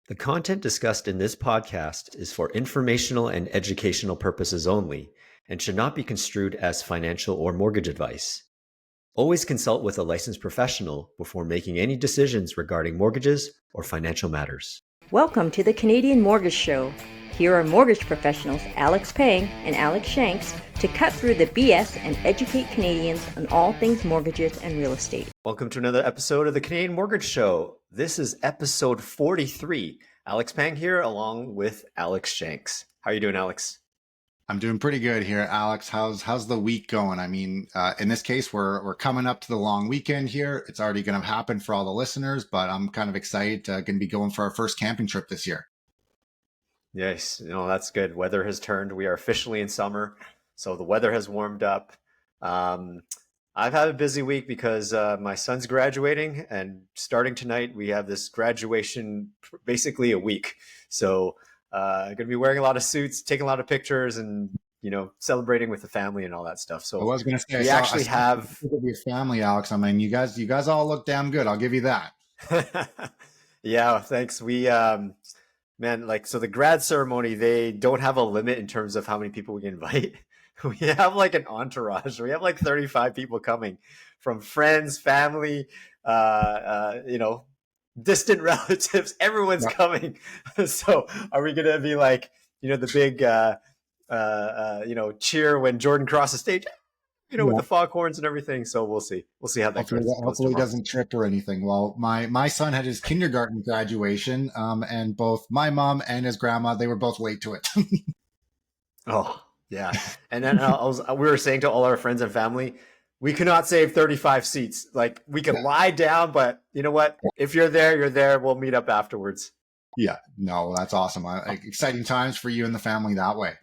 The content discussed in this podcast is for informational and educational purposes only and should not be construed as financial or mortgage advice. Always consult with a licensed professional before making any decisions regarding mortgages or financial matters. Welcome to the Canadian Mortgage Show. Here are mortgage professionals Alex Pang and Alex Shanks to cut through the BS and educate Canadians on all things mortgages and real estate. Welcome to another episode of the Canadian Mortgage Show. This is episode 43. Alex Pang here along with Alex Shanks. How are you doing, Alex? I'm doing pretty good here, Alex. How's the week going? I mean, in this case, we're coming up to the long weekend here. It's already going to happen for all the listeners, but I'm kind of excited. Going to be going for our first camping trip this year. Yes, that's good. Weather has turned. We are officially in summer, so the weather has warmed up. I've had a busy week because my son's graduating, and starting tonight, we have this graduation basically a week. So going to be wearing a lot of suits, taking a lot of pictures, and celebrating with the family and all that stuff. So I was going to say, we actually have your family, Alex. I mean, you guys all look damn good. I'll give you that. Yeah, thanks. We so the grad ceremony, they don't have a limit in terms of how many people we can invite. We have like an entourage. We have like 35 people coming from friends, family, distant relatives. Everyone's coming. So are we going to be like, the big, cheer when Jordan crosses stage, with the foghorns and everything. So we'll see. We'll see how that goes. Hopefully he doesn't trip or anything. Well, my son had his kindergarten graduation, and both my mom and his grandma, they were both late to it. Oh, yeah. And then we were saying to all our friends and family, we could not save 35 seats. Like, we could lie down, but you know what? If you're there, you're there. We'll meet up afterwards. Yeah, no, that's awesome. Exciting times for you and the family that way.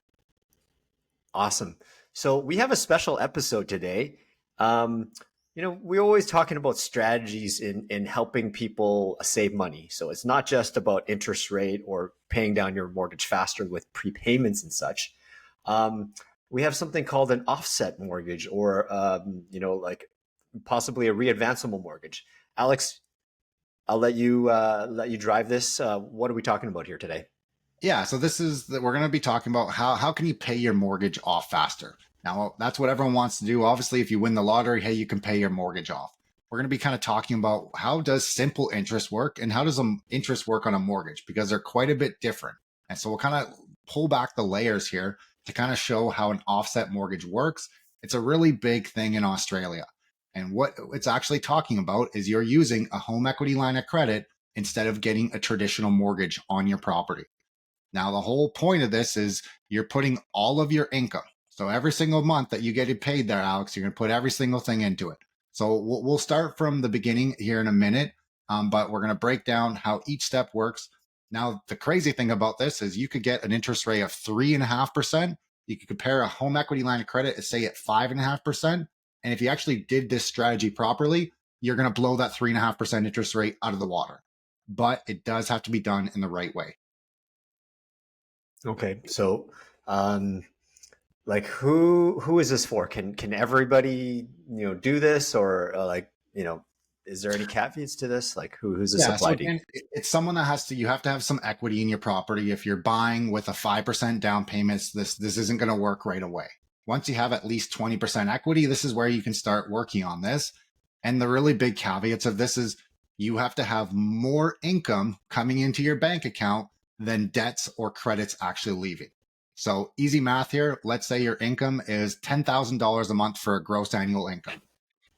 Awesome. So we have a special episode today. We're always talking about strategies in helping people save money. So it's not just about interest rate or paying down your mortgage faster with prepayments and such. We have something called an offset mortgage, or like possibly a readvanceable mortgage. Alex, I'll let you drive this. What are we talking about here today? Yeah, so we're going to be talking about how can you pay your mortgage off faster. Now, that's what everyone wants to do. Obviously, if you win the lottery, hey, you can pay your mortgage off. We're going to be kind of talking about how does simple interest work and how does interest work on a mortgage, because they're quite a bit different. And so we'll kind of pull back the layers here to kind of show how an offset mortgage works. It's a really big thing in Australia. And what it's actually talking about is you're using a home equity line of credit instead of getting a traditional mortgage on your property. Now, the whole point of this is you're putting all of your income. So every single month that you get paid there, Alex, you're going to put every single thing into it. So we'll start from the beginning here in a minute, but we're going to break down how each step works. Now, the crazy thing about this is you could get an interest rate of 3.5%. You could compare a home equity line of credit, say at 5.5%. And if you actually did this strategy properly, you're going to blow that 3.5% interest rate out of the water. But it does have to be done in the right way. Okay, so who is this for? Can everybody do this, or is there any caveats to this? Like who's this applied to? It's someone that you have to have some equity in your property. If you're buying with a 5% down payment, this isn't going to work right away. Once you have at least 20% equity, this is where you can start working on this. And the really big caveats of this is you have to have more income coming into your bank account than debts or credits actually leaving. So easy math here. Let's say your income is $10,000 a month for a gross annual income.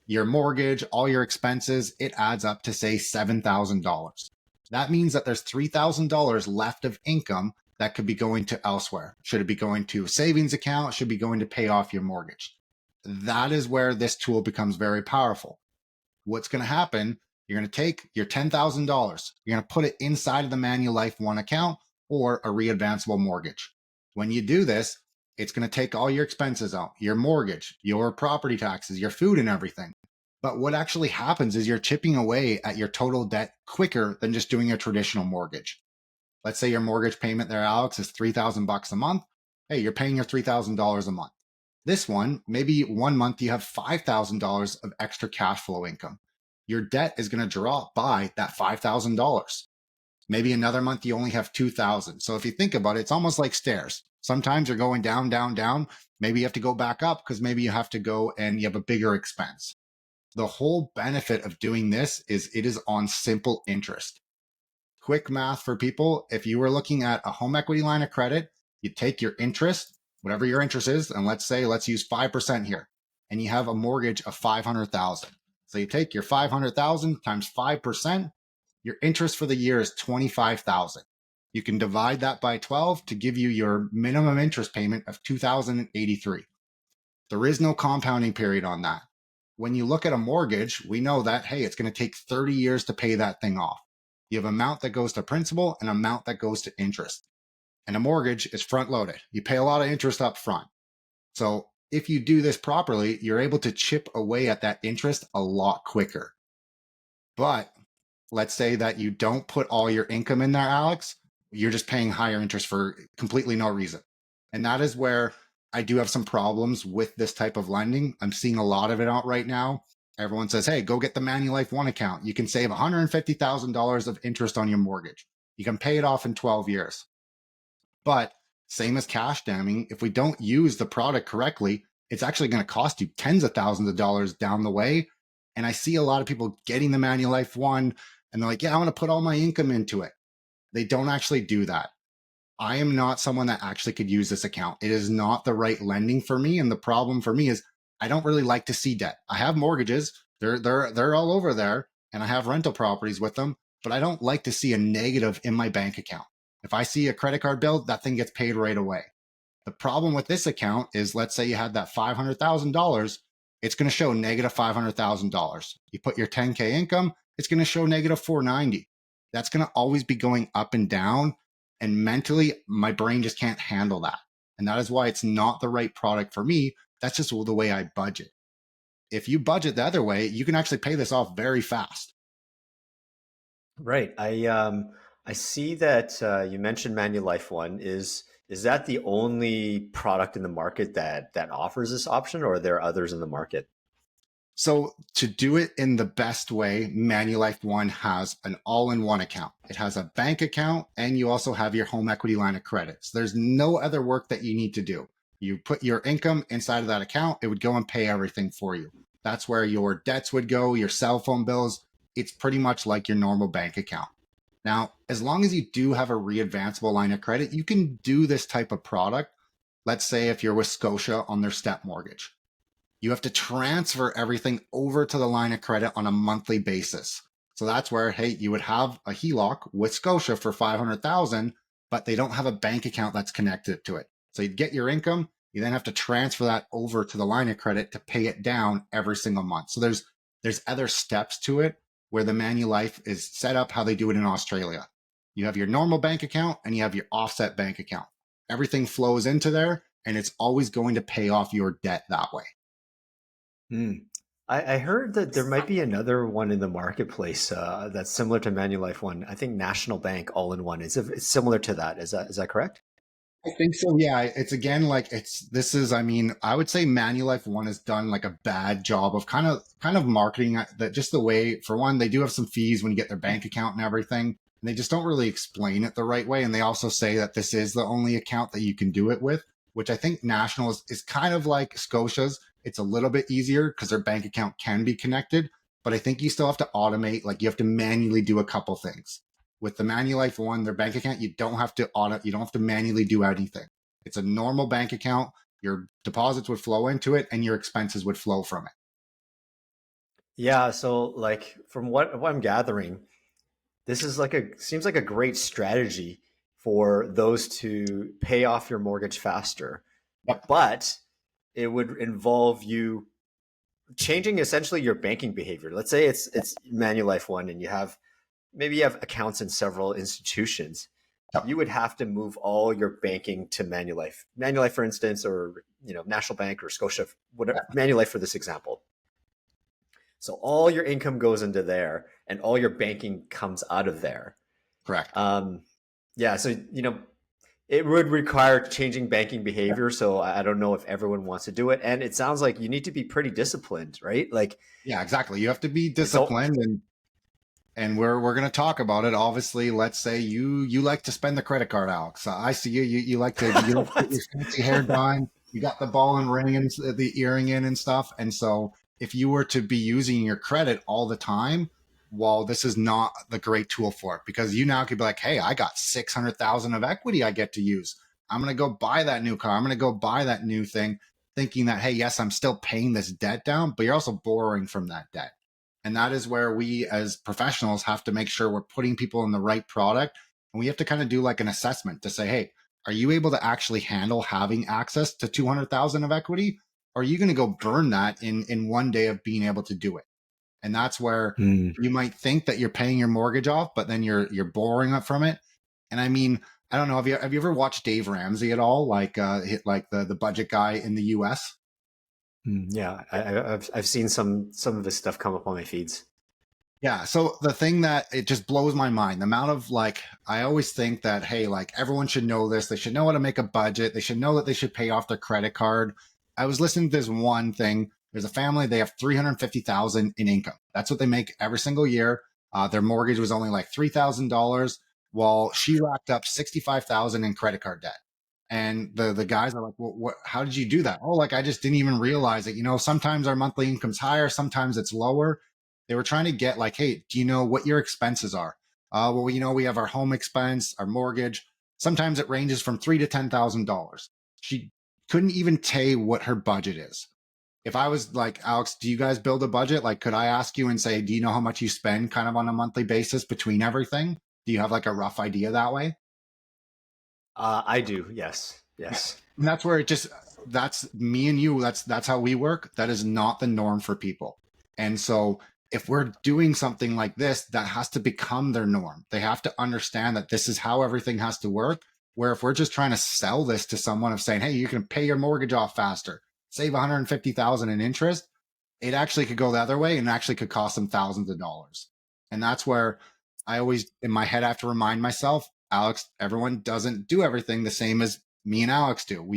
Your mortgage, all your expenses, it adds up to say $7,000. That means that there's $3,000 left of income that could be going to elsewhere. Should it be going to a savings account? Should it be going to pay off your mortgage? That is where this tool becomes very powerful. What's going to happen? You're going to take your $10,000. You're going to put it inside of the Manulife One account or a readvanceable mortgage. When you do this, it's going to take all your expenses out, your mortgage, your property taxes, your food and everything. But what actually happens is you're chipping away at your total debt quicker than just doing a traditional mortgage. Let's say your mortgage payment there, Alex, is $3,000 a month. Hey, you're paying your $3,000 a month. This one, maybe 1 month you have $5,000 of extra cash flow income. Your debt is going to drop by that $5,000. Maybe another month you only have 2,000. So if you think about it, it's almost like stairs. Sometimes you're going down, down, down. Maybe you have to go back up because maybe you have to go and you have a bigger expense. The whole benefit of doing this is it is on simple interest. Quick math for people. If you were looking at a home equity line of credit, you take your interest, whatever your interest is, and let's use 5% here, and you have a mortgage of 500,000. So you take your 500,000 times 5%, your interest for the year is 25,000. You can divide that by 12 to give you your minimum interest payment of 2,083. There is no compounding period on that. When you look at a mortgage, we know that, hey, it's going to take 30 years to pay that thing off. You have amount that goes to principal and amount that goes to interest. And a mortgage is front loaded. You pay a lot of interest up front. So if you do this properly, you're able to chip away at that interest a lot quicker. But let's say that you don't put all your income in there, Alex, you're just paying higher interest for completely no reason. And that is where I do have some problems with this type of lending. I'm seeing a lot of it out right now. Everyone says, hey, go get the Manulife One account. You can save $150,000 of interest on your mortgage. You can pay it off in 12 years. But same as cash damming, if we don't use the product correctly, it's actually going to cost you tens of thousands of dollars down the way. And I see a lot of people getting the Manulife One and they're like, yeah, I want to put all my income into it. They don't actually do that. I am not someone that actually could use this account. It is not the right lending for me. And the problem for me is I don't really like to see debt. I have mortgages. They're all over there and I have rental properties with them, but I don't like to see a negative in my bank account. If I see a credit card bill, that thing gets paid right away. The problem with this account is, let's say you had that $500,000, it's going to show negative $500,000. You put your 10K income, it's going to show negative 490. That's going to always be going up and down. And mentally, my brain just can't handle that. And that is why it's not the right product for me. That's just the way I budget. If you budget the other way, you can actually pay this off very fast. Right. I see that you mentioned Manulife One. Is that the only product in the market that offers this option, or are there others in the market? So to do it in the best way, Manulife One has an all-in-one account. It has a bank account and you also have your home equity line of credit. So there's no other work that you need to do. You put your income inside of that account, it would go and pay everything for you. That's where your debts would go, your cell phone bills. It's pretty much like your normal bank account. Now, as long as you do have a readvanceable line of credit, you can do this type of product. Let's say if you're with Scotia on their step mortgage. You have to transfer everything over to the line of credit on a monthly basis. So that's where, hey, you would have a HELOC with Scotia for 500,000, but they don't have a bank account that's connected to it. So you'd get your income, you then have to transfer that over to the line of credit to pay it down every single month. So there's other steps to it where the Manulife is set up how they do it in Australia. You have your normal bank account and you have your offset bank account. Everything flows into there and it's always going to pay off your debt that way. Hmm. I heard that there might be another one in the marketplace that's similar to Manulife One. I think National Bank All in One. It's similar to that. Is that correct? I think so. Yeah. It's again, like I mean, I would say Manulife One has done like a bad job of kind of marketing that, just the way, for one, they do have some fees when you get their bank account and everything. And they just don't really explain it the right way. And they also say that this is the only account that you can do it with, which I think National is kind of like Scotia's. It's a little bit easier because their bank account can be connected, but I think you still have to automate, like you have to manually do a couple things. With the Manulife One, their bank account, you don't have to manually do anything. It's a normal bank account. Your deposits would flow into it and your expenses would flow from it. Yeah. So like from what I'm gathering, this is seems like a great strategy for those to pay off your mortgage faster, Yep. but it would involve you changing essentially your banking behavior. Let's say it's Manulife One, and maybe you have accounts in several institutions. Yep. You would have to move all your banking to Manulife, for instance, or National Bank or Scotia, whatever. Manulife for this example. So all your income goes into there, and all your banking comes out of there. Correct. Yeah, so it would require changing banking behavior. So I don't know if everyone wants to do it, and it sounds like you need to be pretty disciplined, right? Like, Yeah, exactly. You have to be disciplined, and And we're going to talk about it. Obviously, let's say you like to spend the credit card, Alex. I see you like to get What? your fancy hair done. You got the ball and ring and the earring in and stuff. And so if you were to be using your credit all the time, well, this is not the great tool for it, because you now could be like, hey, I got 600,000 of equity I get to use. I'm going to go buy that new car. I'm going to go buy that new thing, thinking that, hey, yes, I'm still paying this debt down, but you're also borrowing from that debt. And that is where we as professionals have to make sure we're putting people in the right product. And we have to kind of do like an assessment to say, hey, are you able to actually handle having access to 200,000 of equity? Or are you going to go burn that in one day of being able to do it? And that's where Mm. you might think that you're paying your mortgage off, but then you're borrowing up from it. And I mean, I don't know. Have you ever watched Dave Ramsey at all? Like the budget guy in the US? Yeah, I've seen some of his stuff come up on my feeds. Yeah. So the thing that it just blows my mind, the amount of like, I always think that, hey, like everyone should know this. They should know how to make a budget. They should know that they should pay off their credit card. I was listening to this one thing. There's a family, they have 350,000 in income. That's what they make every single year. Their mortgage was only like $3,000, while she racked up 65,000 in credit card debt. And the guys are like, well, how did you do that? Oh, like I just didn't even realize it. You know, sometimes our monthly income's higher, sometimes it's lower. They were trying to get like, hey, do you know what your expenses are? Well, you know, we have our home expense, our mortgage. Sometimes it ranges from $3,000 to $10,000. She couldn't even tell you what her budget is. If I was like, Alex, do you guys build a budget? Like, could I ask you and say, do you know how much you spend kind of on a monthly basis between everything? Do you have like a rough idea that way? I do. Yes. Yeah. Yes. And that's where it just, that's me and you. That's how we work. That is not the norm for people. And so if we're doing something like this, that has to become their norm. They have to understand that this is how everything has to work. Where if we're just trying to sell this to someone of saying, hey, you can pay your mortgage off faster, save 150,000 in interest, it actually could go the other way and actually could cost them thousands of dollars. And that's where I always in my head have to remind myself, Alex, everyone doesn't do everything the same as me and Alex do.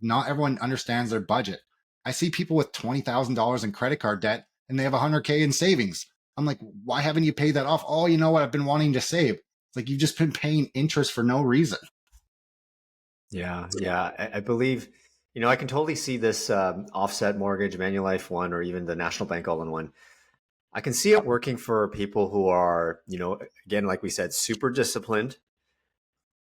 Not everyone understands their budget. I see people with $20,000 in credit card debt and they have 100K in savings. I'm like, why haven't you paid that off? Oh, you know what? I've been wanting to save. It's like you've just been paying interest for no reason. Yeah. Yeah. I believe, I can totally see this offset mortgage, Manulife One, or even the National Bank All-in-One. I can see it working for people who are, again, like we said, super disciplined,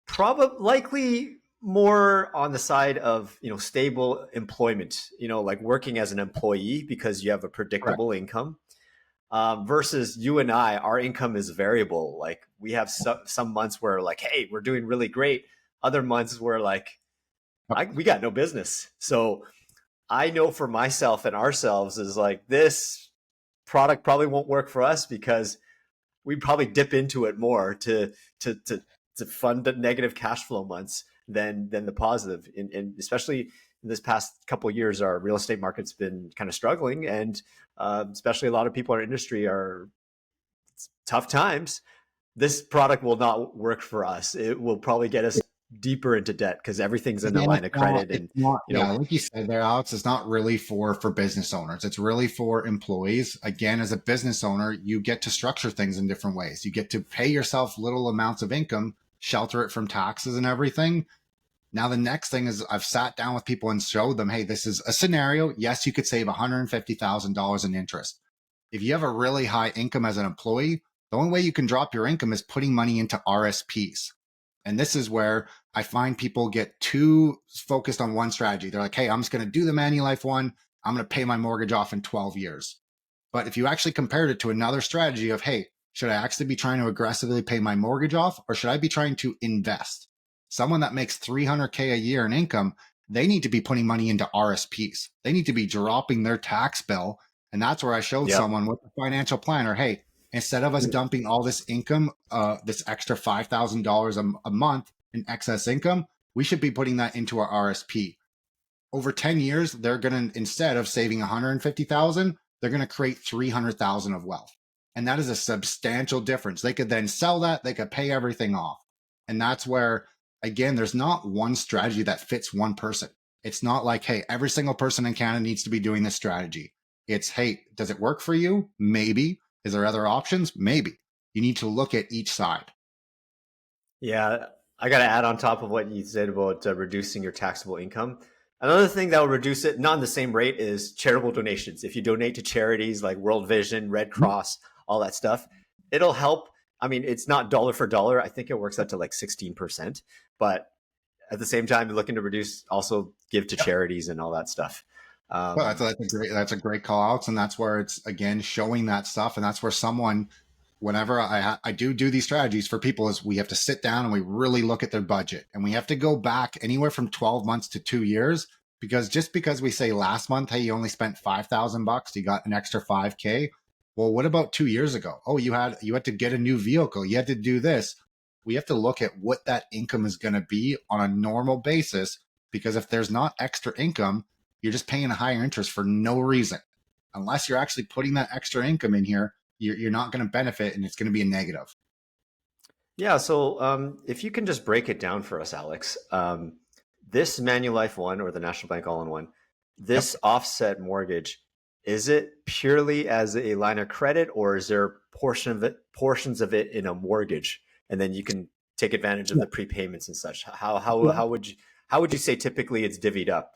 probably likely more on the side of, stable employment, like working as an employee because you have a Correct. predictable income. Versus you and I, our income is variable. Like we have some months where like, hey, we're doing really great. Other months where like, we got no business. So I know for myself and ourselves is like this product probably won't work for us because we probably dip into it more to to to fund the negative cash flow months than the positive. And especially in this past couple of years, our real estate market's been kind of struggling, and especially a lot of people in our industry are tough times. This product will not work for us. It will probably get us deeper into debt because everything's in the Again, line of credit, it's and not, you yeah, know, like you said there, Alex, it's not really for business owners. It's really for employees. Again, as a business owner, you get to structure things in different ways. You get to pay yourself little amounts of income, shelter it from taxes and everything. Now, the next thing is I've sat down with people and showed them, hey, this is a scenario. Yes, you could save $150,000 in interest. If you have a really high income as an employee, the only way you can drop your income is putting money into RSPs. And this is where I find people get too focused on one strategy. They're like, hey, I'm just going to do the Manulife one. I'm going to pay my mortgage off in 12 years. But if you actually compared it to another strategy of, hey, should I actually be trying to aggressively pay my mortgage off or should I be trying to invest? Someone that makes 300K a year in income, they need to be putting money into RSPs. They need to be dropping their tax bill. And that's where I showed yep, someone with a financial planner, hey, instead of us dumping all this income, this extra $5,000 a month in excess income, we should be putting that into our RSP. Over 10 years, they're going to, instead of saving 150,000, they're going to create 300,000 of wealth. And that is a substantial difference. They could then sell that, they could pay everything off. And that's where, again, there's not one strategy that fits one person. It's not like, hey, every single person in Canada needs to be doing this strategy. It's, hey, does it work for you? Maybe. Is there other options? Maybe. You need to look at each side. Yeah, I got to add on top of what you said about reducing your taxable income. Another thing that will reduce it, not in the same rate, is charitable donations. If you donate to charities like World Vision, Red Cross, all that stuff, it'll help. I mean, it's not dollar for dollar. I think it works out to like 16%. But at the same time, you're looking to reduce, also give to charities and all that stuff. Well, Um, that's a great call outs, and that's where it's again showing that stuff, and that's where someone, whenever I do these strategies for people, is we have to sit down and we really look at their budget, and we have to go back anywhere from 12 months to 2 years, because just because we say last month, hey, you only spent $5,000, you got an extra 5K. Well, what about 2 years ago? Oh, you had to get a new vehicle, you had to do this. We have to look at what that income is going to be on a normal basis, because if there's not extra income, you're just paying a higher interest for no reason. Unless you're actually putting that extra income in here, you're not going to benefit, and it's going to be a negative. yeah, so if you can just break it down for us, Alex, this Manulife One or the National Bank All-in-One, Yep. this offset mortgage, is it purely as a line of credit, or is there portions of it in a mortgage, and then you can take advantage of Yeah. the prepayments and such? Yeah. How would you say typically it's divvied up?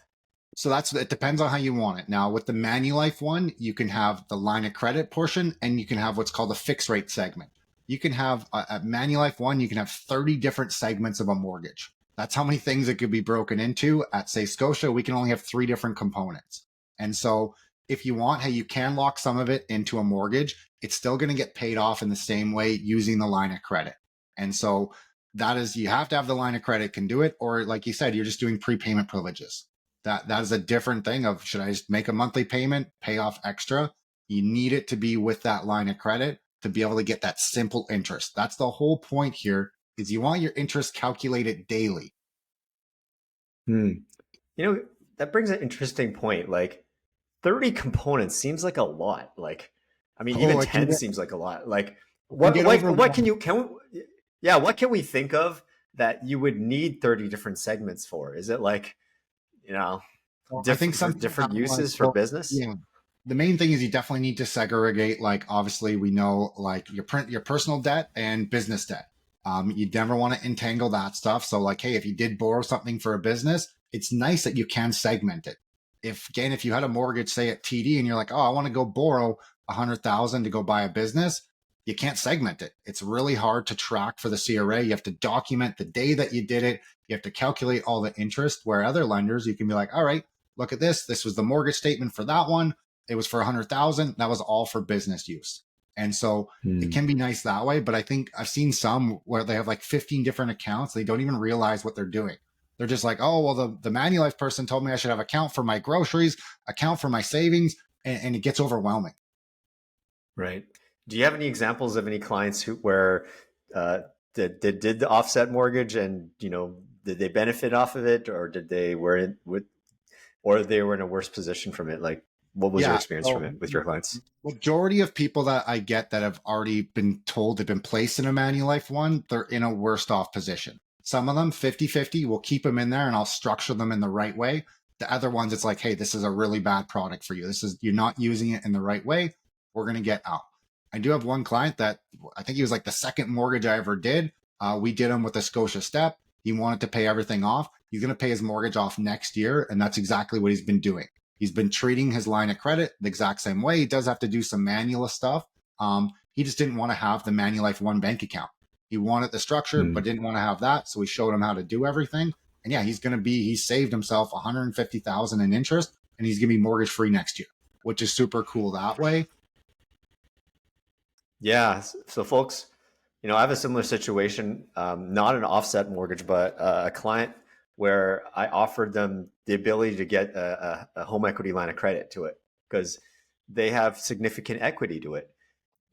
So it depends on how you want it. Now, with the Manulife one, you can have the line of credit portion, and you can have what's called a fixed rate segment. You can have a Manulife one, you can have 30 different segments of a mortgage. That's how many things it could be broken into. At, say, Scotia, we can only have 3 different components. And so if you want, hey, you can lock some of it into a mortgage. It's still going to get paid off in the same way using the line of credit. And so that is, you have to have the line of credit can do it, or like you said, you're just doing prepayment privileges. That is a different thing of, should I just make a monthly payment, pay off extra? You need it to be with that line of credit to be able to get that simple interest. That's the whole point here, is you want your interest calculated daily. Hmm. You know, that brings an interesting point. Like 30 components seems like a lot. Like, I mean, even Oh, it can 10 get, seems like a lot. Like, it can get what can overwhelming. you, yeah, what can we think of that you would need 30 different segments for? Is it like, you know, I think for something different like, uses for well, business? yeah. The main thing is you definitely need to segregate, like, obviously we know, like, your personal debt and business debt. You never want to entangle that stuff. So, like, hey, if you did borrow something for a business, it's nice that you can segment it. If you had a mortgage, say at TD, and you're like, oh, I want to go borrow 100,000 to go buy a business, you can't segment it. It's really hard to track for the CRA. You have to document the day that you did it. You have to calculate all the interest. Where other lenders, you can be like, all right, look at this. This was the mortgage statement for that one. It was for 100,000. That was all for business use. And so it Hmm. can be nice that way. But I think I've seen some where they have like 15 different accounts. They don't even realize what they're doing. They're just like, oh, well, the Manulife person told me I should have account for my groceries, account for my savings, and it gets overwhelming. Right. Do you have any examples of any clients where uh, did the offset mortgage, and did they benefit off of it, or did they were in with or they were in a worse position from it? Like, what was your Yeah. experience from So it with your clients? majority of people that I get that have already been told they've been placed in a Manulife one, they're in a worst off position. Some of them 50-50, we'll keep them in there and I'll structure them in the right way. The other ones, it's like, hey, this is a really bad product for you. You're not using it in the right way. We're going to get out. I do have one client that I think he was like the second mortgage I ever did. We did him with a Scotia step. He wanted to pay everything off. He's going to pay his mortgage off next year. And that's exactly what he's been doing. He's been treating his line of credit the exact same way. He does have to do some manual stuff. He just didn't want to have the Manulife One bank account. He wanted the structure, but Hmm. didn't want to have that. So we showed him how to do everything. And yeah, he saved himself 150,000 in interest, and he's going to be mortgage free next year, which is super cool that way. Yeah. So, folks, I have a similar situation, not an offset mortgage, but a client where I offered them the ability to get a home equity line of credit to it because they have significant equity to it.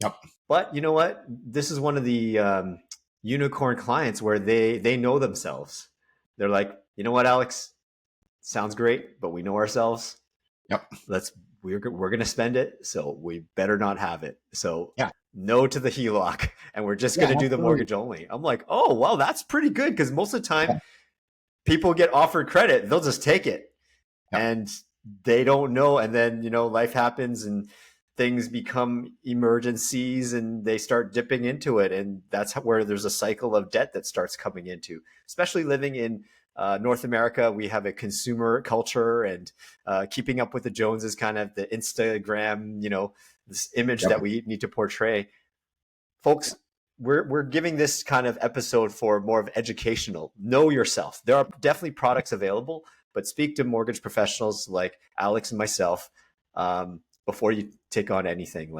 Yep. But you know what? This is one of the unicorn clients where they know themselves. They're like, you know what, Alex? Sounds great, but we know ourselves. Yep. Let's we're gonna spend it, so we better not have it. So Yeah. no to the HELOC, and we're just Yeah. gonna do the Absolutely. mortgage only. I'm like, oh well, that's pretty good because most of the time Yeah. people get offered credit, they'll just take it, Yep. and they don't know, and then life happens, and things become emergencies and they start dipping into it. And that's where there's a cycle of debt that starts coming into, especially living in North America. We have a consumer culture, and keeping up with the Joneses, kind of the Instagram, this image that we need to portray. Folks, we're giving this kind of episode for more of educational. Know yourself. There are definitely products available, but speak to mortgage professionals like Alex and myself before you take on anything.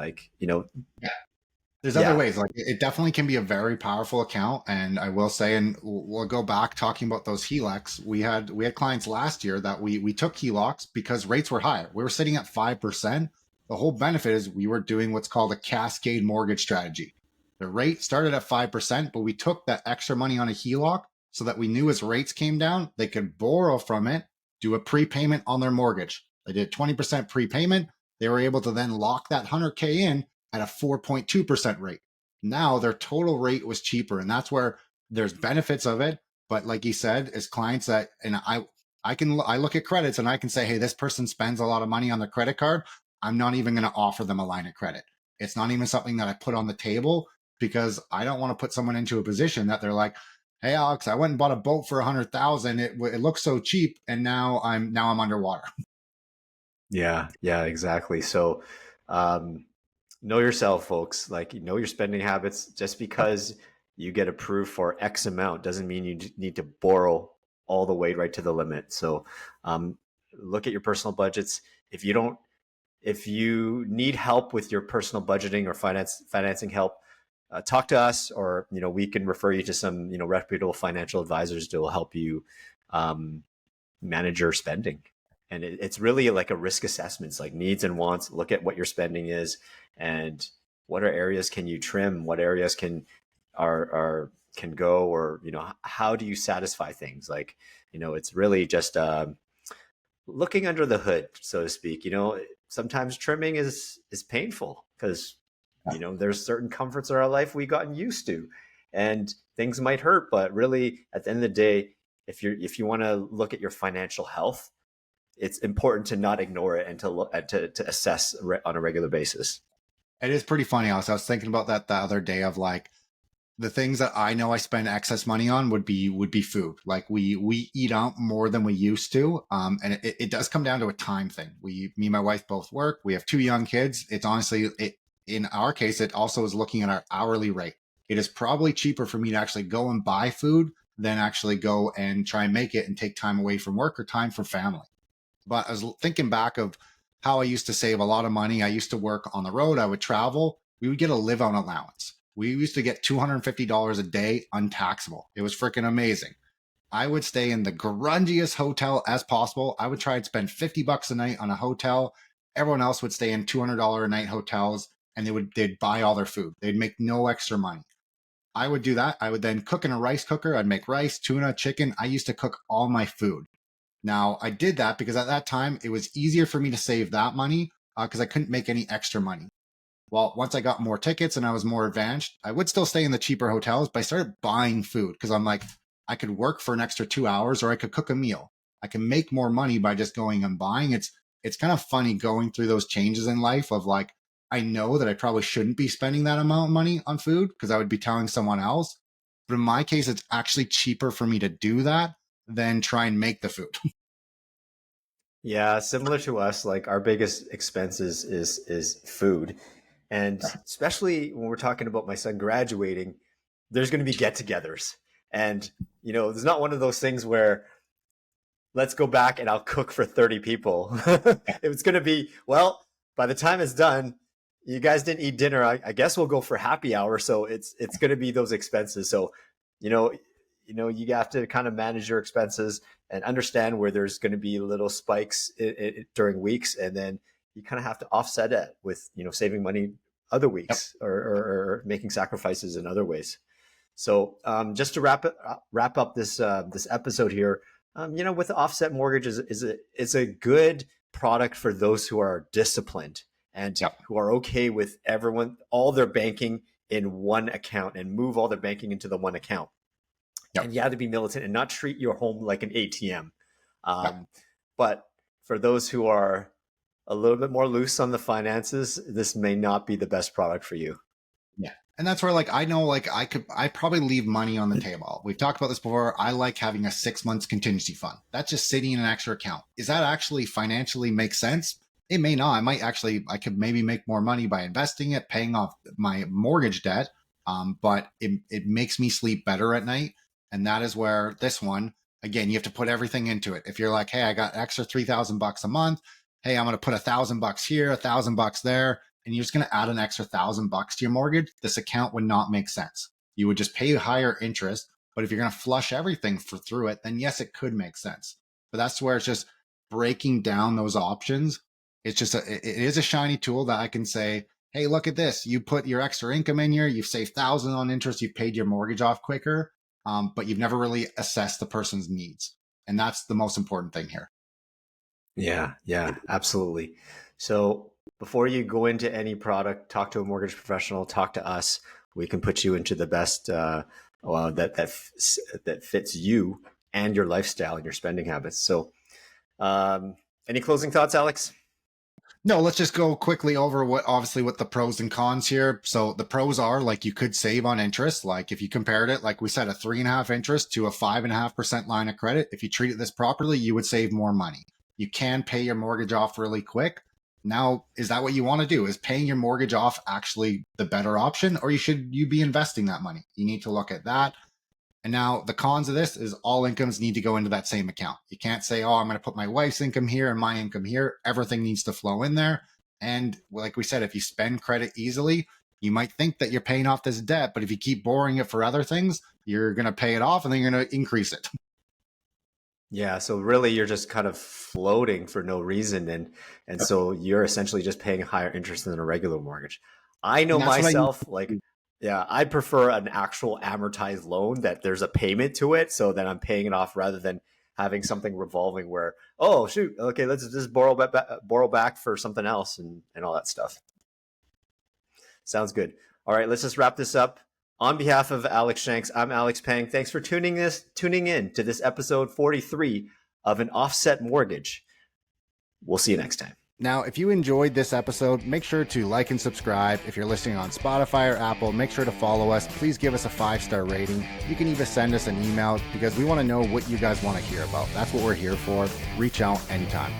There's other ways. Like it definitely can be a very powerful account. And I will say, and we'll go back talking about those HELOCs. We had clients last year that we took HELOCs because rates were higher. We were sitting at 5%. The whole benefit is we were doing what's called a cascade mortgage strategy. The rate started at 5%, but we took that extra money on a HELOC so that we knew as rates came down, they could borrow from it, do a prepayment on their mortgage. They did 20% prepayment. They were able to then lock that 100K in at a 4.2% rate. Now their total rate was cheaper, and that's where there's benefits of it. But like you said, as clients that, and I look at credits and I can say, hey, this person spends a lot of money on their credit card. I'm not even going to offer them a line of credit. It's not even something that I put on the table because I don't want to put someone into a position that they're like, hey, Alex, I went and bought a boat for 100,000. It looks so cheap, and now I'm underwater. Yeah, exactly. So, know yourself, folks. Like, know your spending habits. Just because you get approved for X amount doesn't mean you need to borrow all the way right to the limit. So, look at your personal budgets. If you need help with your personal budgeting or financing help, talk to us, or we can refer you to some reputable financial advisors that will help you manage your spending. And it's really like a risk assessment. It's like needs and wants. Look at what your spending is, and what are areas can you trim, what areas can go, or how do you satisfy things. Like it's really just looking under the hood, so to speak. Sometimes trimming is painful because there's certain comforts in our life we've gotten used to, and things might hurt. But really, at the end of the day, if you want to look at your financial health, it's important to not ignore it and to assess on a regular basis. It is pretty funny. I was thinking about that the other day of like the things that I know I spend excess money on would be food. Like we eat out more than we used to. And it does come down to a time thing. Me and my wife both work. We have 2 young kids. It's honestly, in our case, it also is looking at our hourly rate. It is probably cheaper for me to actually go and buy food than actually go and try and make it and take time away from work or time for family. But I was thinking back of how I used to save a lot of money. I used to work on the road. I would travel. We would get a live on allowance. We used to get $250 a day untaxable. It was freaking amazing. I would stay in the grungiest hotel as possible. I would try and spend $50 a night on a hotel. Everyone else would stay in $200 a night hotels, and they'd buy all their food. They'd make no extra money. I would do that. I would then cook in a rice cooker. I'd make rice, tuna, chicken. I used to cook all my food. Now, I did that because at that time, it was easier for me to save that money because I couldn't make any extra money. Well, once I got more tickets and I was more advanced, I would still stay in the cheaper hotels, but I started buying food because I'm like, I could work for an extra 2 hours or I could cook a meal. I can make more money by just going and buying. It's kind of funny going through those changes in life of like, I know that I probably shouldn't be spending that amount of money on food because I would be telling someone else. But in my case, it's actually cheaper for me to do that than try and make the food. Yeah, similar to us, like our biggest expenses is food. And especially when we're talking about my son graduating, there's going to be get-togethers. And there's not one of those things where let's go back and I'll cook for 30 people. It's going to be, well, by the time it's done, you guys didn't eat dinner. I guess we'll go for happy hour. So it's going to be those expenses. So, you have to kind of manage your expenses and understand where there's going to be little spikes during weeks. And then you kind of have to offset it with, saving money other weeks. Yep. or making sacrifices in other ways. So just to wrap up this episode here, with the offset mortgage is a good product for those who are disciplined and yep. who are okay with all their banking in one account and move all their banking into the one account. Yep. And you have to be militant and not treat your home like an ATM. Yep. But for those who are a little bit more loose on the finances, this may not be the best product for you. Yeah. And that's where like I know like I probably leave money on the table. We've talked about this before. I like having a 6 months contingency fund. That's just sitting in an extra account. Is that actually financially make sense? It may not. I could maybe make more money by investing it, paying off my mortgage debt. But it makes me sleep better at night. And that is where this one, again, you have to put everything into it. If you're like, hey, I got extra $3,000 a month. Hey, I'm going to put $1,000 here, $1,000 there, and you're just going to add an extra $1,000 to your mortgage, this account would not make sense. You would just pay higher interest. But if you're going to flush everything through it, then yes, it could make sense. But that's where it's just breaking down those options. It's just it is a shiny tool that I can say, hey, look at this. You put your extra income in here. You've saved thousands on interest. You've paid your mortgage off quicker, but you've never really assessed the person's needs. And that's the most important thing here. Yeah, absolutely. So before you go into any product, talk to a mortgage professional, talk to us. We can put you into the best that fits you and your lifestyle and your spending habits. So any closing thoughts, Alex? No, let's just go quickly over what the pros and cons here. So the pros are like you could save on interest. Like if you compared it, like we said, a 3.5 interest to a 5.5% line of credit. If you treated this properly, you would save more money. You can pay your mortgage off really quick. Now, is that what you want to do? Is paying your mortgage off actually the better option, or should you be investing that money? You need to look at that. And now the cons of this is all incomes need to go into that same account. You can't say, oh, I'm going to put my wife's income here and my income here. Everything needs to flow in there. And like we said, if you spend credit easily, you might think that you're paying off this debt, but if you keep borrowing it for other things, you're going to pay it off and then you're going to increase it. Yeah, so really you're just kind of floating for no reason, and so you're essentially just paying higher interest than a regular mortgage. I know myself, I prefer an actual amortized loan that there's a payment to it, so that I'm paying it off rather than having something revolving where, oh shoot, okay, let's just borrow back for something else and all that stuff. Sounds good. All right, let's just wrap this up. On behalf of Alex Shanks, I'm Alex Pang. Thanks for tuning in to this episode 43 of An Offset Mortgage. We'll see you next time. Now, if you enjoyed this episode, make sure to like and subscribe. If you're listening on Spotify or Apple, make sure to follow us. Please give us a 5-star rating. You can even send us an email because we want to know what you guys want to hear about. That's what we're here for. Reach out anytime.